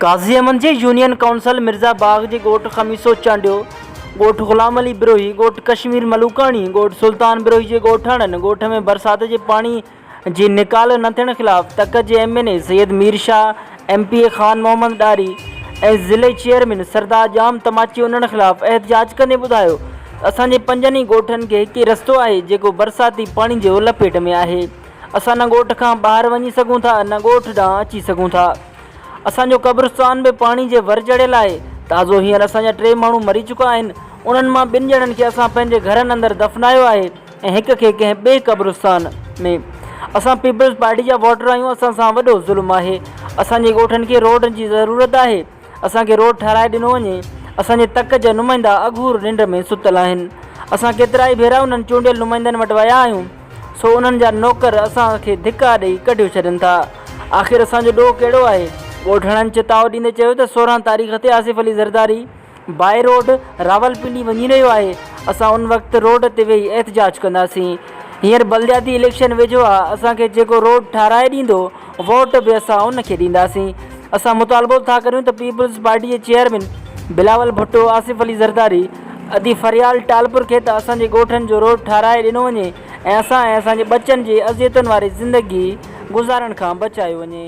قاضی احمد जे union council Mirza बाग जे ॻोठ ख़मीसो चांडियो, ॻोठ ग़ुलाम अली बिरोही, ॻोठ कश्मीर मलूकाणी, ॻोठ सुल्तान बिरोही जे ॻोठाणनि ॻोठ में बरसाति जे पाणी जी निकाल न थियण ख़िलाफ़ तक जे MNA सैयद मीर शाह, MPA खान मोहम्मद डारी ऐं ज़िले चेयरमैन सरदार जाम तमाची उन्हनि ख़िलाफ़ एहतजाज कंदे ॿुधायो त असांजे पंजनि ई ॻोठनि खे हिकु रस्तो आहे जेको बरसाती पाणी जे लपेट में आहे। असां न ॻोठ खां ॿाहिरि वञी सघूं था न ॻोठ ॾांहुं अची सघूं था। असांजो क़ब्रिस्तान बि पाणी जे भर चढ़ियल आहे। ताज़ो हींअर असांजा 3 माण्हू मरी चुका आहिनि। उन्हनि मां 2 ॼणनि खे असां पंहिंजे घरनि अंदरि दफ़नायो आहे ऐं हिक खे कंहिं ॿिए क़ब्रिस्तान में। असां पीपल्स पार्टी जा वोटर आहियूं। असां सां वॾो ज़ुल्म आहे। असांजे ॻोठनि खे रोड जी ज़रूरत आहे। असांखे रोड ठाराए ॾिनो वञे। असांजे तक जा नुमाइंदा अघूर निंड में सुतल आहिनि। असां केतिरा ई भेरा उन्हनि चूंडियल नुमाइंदनि वटि विया आहियूं, सो उन्हनि जा नौकर असांखे धिका ॾेई कढियो छॾनि था। आख़िर असांजो ॾोह कहिड़ो आहे? ॻोठाणनि चिताव ॾींदे चयो त 16 तारीख़ ते आसिफ़ अली ज़रदारी बाय रोड रावलपिंडी वञी रहियो आहे। असां उन वक़्तु रोड ते वेही एहतजाज कंदासीं। हींअर बलदियाती इलेक्शन वेझो आहे। असांखे जेको रोड ठाराए ॾींदो वोट बि असां उनखे ॾींदासीं। असां मुतालबो था करियूं त पीपल्स पार्टी जे चेयरमैन बिलावल भुट्टो, आसिफ़ अली ज़रदारी, अदी फरियाल टालपुर खे त असांजे ॻोठनि जो रोड ठाराए ॾिनो वञे ऐं असां ऐं असांजे बचनि जे अज़ियतुनि वारी ज़िंदगी गुज़ारण खां बचायो वञे।